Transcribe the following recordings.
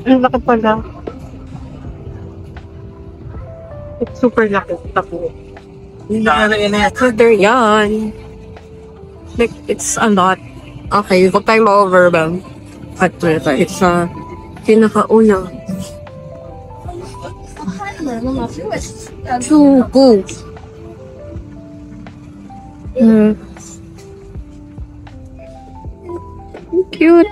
Ang laki pala. It's super laki. Tako. So there yan. Like, it's a lot. Okay, huwag tayo ma-overwhelm. At it's pinakauna. Sugo. Cute.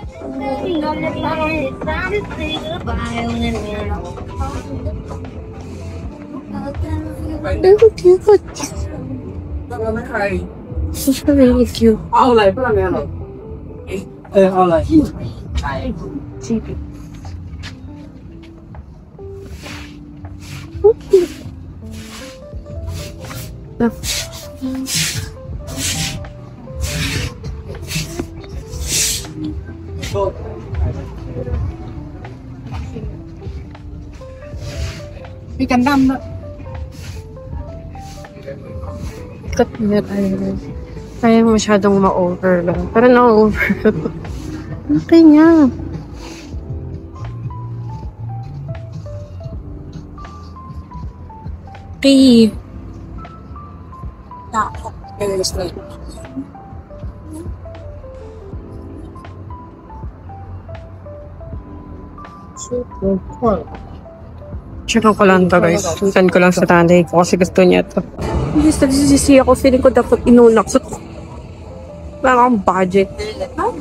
Very cute. She's really cute. Đi cành đâm đó. Cut na tayo. Kaya masyadong ma-over lang. Pero na-over. Okay nga. Okay. Check ko lang to guys. Send ko lang sa tanay ko kasi gusto niya to. Yes, nagsisisi ako. Feeling ko dapat inulak. So, wala akong budget. No?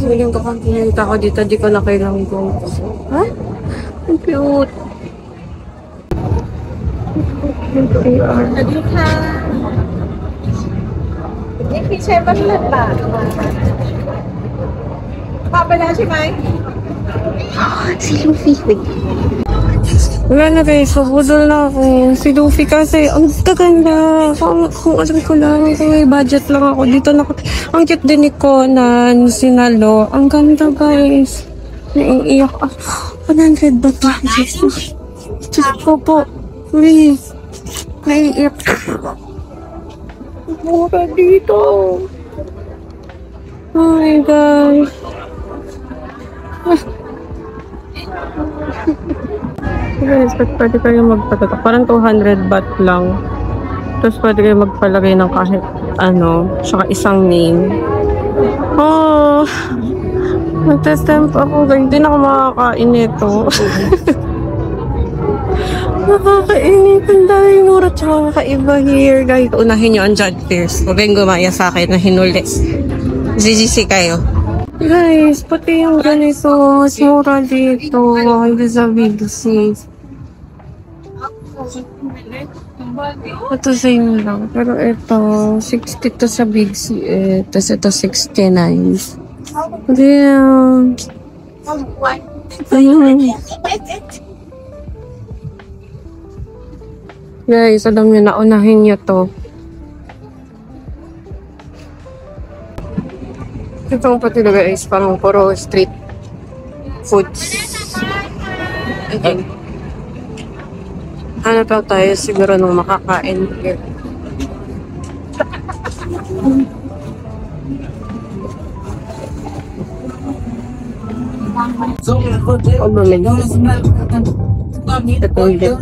Feeling ko kung pinunta ko dito, di ko na kailangan ko. Ha? Ang cute. Si Luffy, wait. Wala na guys, sabudol na ako. Si Luffy kasi, ang gaganda. Kung alam ko lang, kung may budget lang ako. Dito na ako. Ang cute din ni Conan, si Nalo. Ang ganda guys. Naiiyak ako. 100 ba ba? Diyos ko po. Please. Naiiyak. Mura dito. Oh my gosh. Guys, pwede kayo magpatatak. Parang 200 baht lang. Tapos pwede kayo magpalagay ng kahit ano, saka isang name. Oh! Nag-testemp ako. Hindi na ako makakain nito. Nakakainit. Ang daming mura tsaka kakaiba here. Guys, unahin nyo ang Judge Pierce. Huwag kayong gumaya sa akin na hinuli. GGC kayo. Guys, pati yung ganito, mas mura dito. Hindi sa BGC. Ito same lang. Pero ito, 60 to sa Big C. Tapos ito, 69. Damn. Ayun. Guys, alam nyo, naunahin nyo to. Ito pati na guys, parang puro street foods. Okay. Ano pa tayo siguro nung makakain here. O bumili. Ito ulit.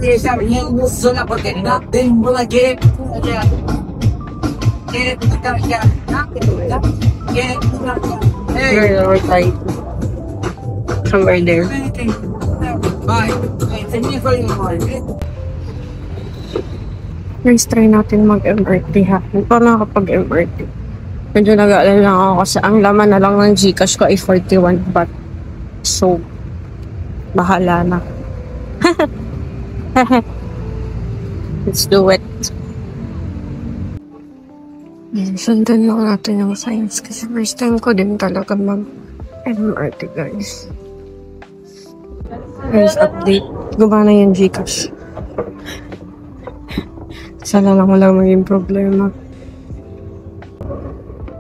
Girl, we're tight. Somewhere there. Guys, try natin mag-MRT ha. Hindi pa nakakapag-MRT. Medyo nag-aalala lang ako kasi ang laman na lang ng Gcash ko ay 41 baht. So, bahala na. Let's do it. Sundan lang natin yung science kasi first time ko din talaga mag-MRT guys. Guys, update. Gumana yung Gcash. Sana lang wala maging problema.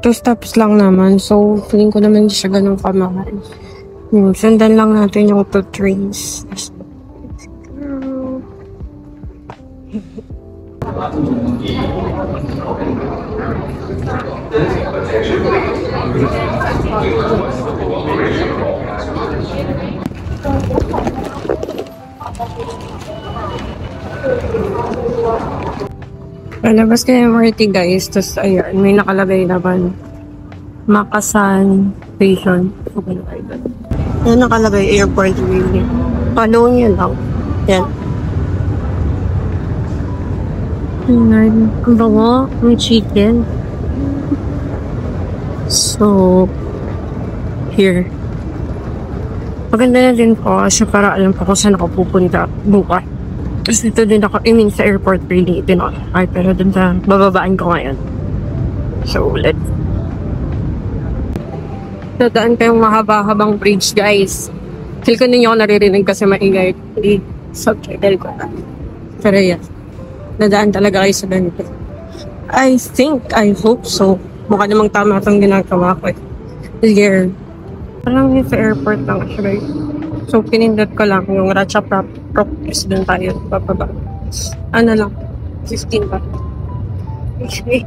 2 stops lang naman. So, feeling ko naman hindi siya ganun kamahal. Sundan lang natin yung 2 trains. Palabas kayo MRT guys, tapos ayan, may nakalagay naman. Makasan Station. Yan nakalagay, airport really. Follow nyo lang. Yan. Ayan, ang bango, may chicken. So, here. Maganda na din po kasi para alam ko kung saan ako pupunta bukas. Kasi ito din ako, sa airport really, ay pero dun sa bababaan ko ngayon. So, let's. Dadaan kayong mahaba-habang bridge, guys. Feel ko ninyo ako naririnig kasi maingay. Hindi, subtitle ko na. Pero yes, dadaan talaga kayo sa ganito. I hope so. Mukha namang tama itong ginagawa ko. Here. Parang yung sa airport lang siya, guys. So, pinindot ko lang yung Ratchaprop is doon tayo bababa. Ano lang, 15 ba? Okay.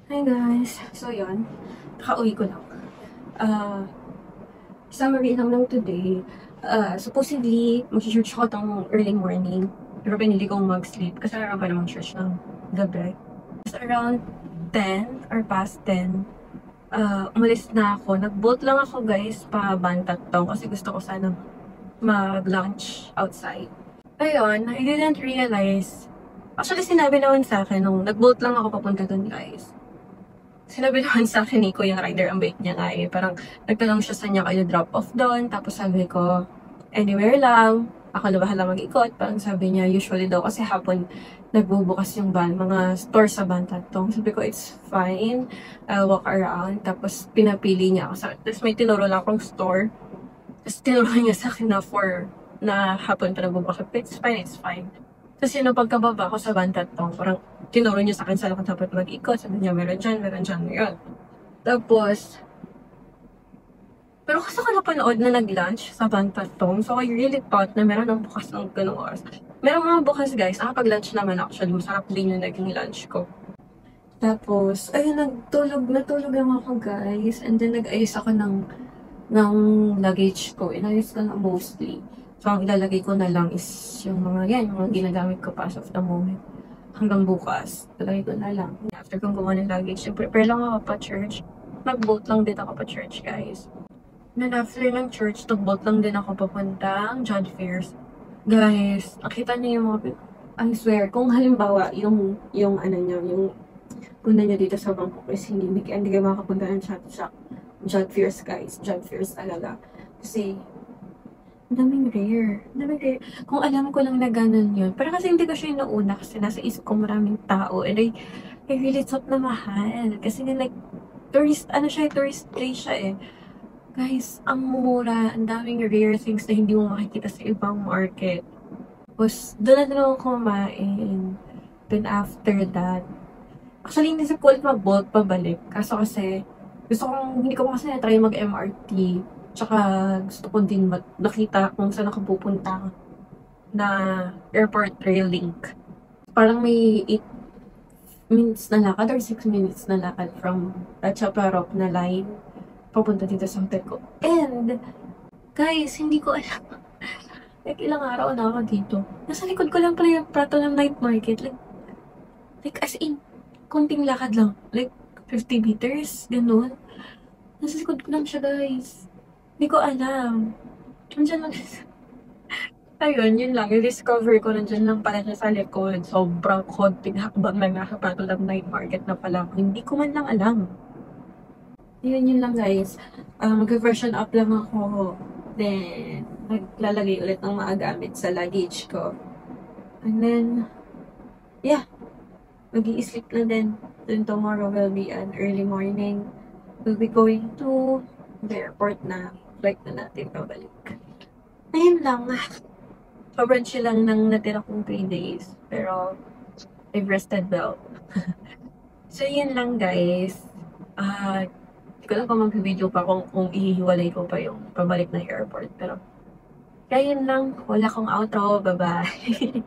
Hi guys! So yun, nakauwi ko lang. Summary lang today. Supposedly, mag-church ako tong early morning. Pero pinili kong mag-sleep kasi around pa namang church ng gabi. Just around 10 or past 10, umalis na ako. Nag-bolt lang ako guys pa Bantat Tong kasi gusto ko sana mag-lunch outside. Ayun, I didn't realize. Actually, sinabi naman sa akin nung nag-bolt lang ako papunta dun guys. Sinabi naman sa akin ni Kuya Rider, ang bait niya nga eh. Parang nagtanong siya sa niya kayo drop off doon. Tapos sabi ko, anywhere lang. Ako na bahala mag-ikot. Parang sabi niya, usually daw kasi hapon nagbubukas yung van, mga store sa Bantatong. Sabi ko, it's fine. I'll walk around. Tapos pinapili niya ako. Tapos may tinuro lang akong store. Tapos tinuro niya sa akin na hapon pa nagbubukas. It's fine, it's fine. Tapos yun, pagkababa ko sa Bantatong, parang tinuro niya sa akin saan ako dapat mag-ikot. Sabi niya, meron dyan, yun. Tapos, pero kasi ako napanood na nag-lunch sa Bantatong, so I really thought na meron ang bukas ng ganung oras. Meron mga bukas guys, nakapag-lunch naman actually, masarap din yung naging lunch ko. Tapos, ayun, natulog lang ako guys, and then nag-ayos ako ng luggage ko. Inayos ko na mostly. So, ang ilalagay ko na lang is yung mga ginagamit ko pa as of the moment. Hanggang bukas, ilalagay ko na lang. After kong gumawa ng luggage, prepare lang ako pa church. Nag-boat lang din ako pa church, guys. And after ng church, nag-boat lang din ako papuntang John Fierce. Guys, nakita niyo yung mga... I swear, kung halimbawa, yung punta niyo dito sa Bangkok is hindi kayo makapunta ng John Fierce, guys. John Fierce talaga. Kasi, daming rare. Kung alam ko lang na ganun yun. Pero kasi hindi ko siya yung nauna kasi nasa isip ko maraming tao. And I really thought na mahal. Kasi like, tourist place siya eh. Guys, ang mura. Ang daming rare things na hindi mo makikita sa ibang market. Tapos, doon na ako kumain. Then after that, actually hindi sa kulit mag-bolt pabalik. Kaso kasi, hindi ko kasi na-try mag-MRT. Tsaka gusto ko din nakita kung saan ako pupunta na airport rail link. Parang may 8 minutes na lakad or 6 minutes na lakad from Ratchaprop na line papunta dito sa hotel ko. And, guys, hindi ko alam. Like, ilang araw na ako dito. Nasa likod ko lang pala yung prato ng night market. Like as in, konting lakad lang. Like, 50 meters, ganun. Nasa likod ko lang siya, guys. Hindi ko alam. Nandiyan lang. Ayun, yun lang. Yung discover ko, nandiyan lang pala siya sa likod. Sobrang konting hakbang na nakapato ng night market na pala. Hindi ko man lang alam. Yun lang guys. Mag-version up lang ako. Then, maglalagay ulit ng mga gamit sa luggage ko. And then, yeah. Mag-i-sleep na din. Then tomorrow will be an early morning. We'll be going to the airport na. Flight na natin pabalik. Ayun lang. Sobrang chill lang nang natira kong 3 days. Pero, I've rested well. So, yun lang guys. Hindi ko lang kung mag-video pa kung ihiwalay ko pa yung pabalik ng airport. Pero, kaya yun lang. Wala akong outro. Bye-bye.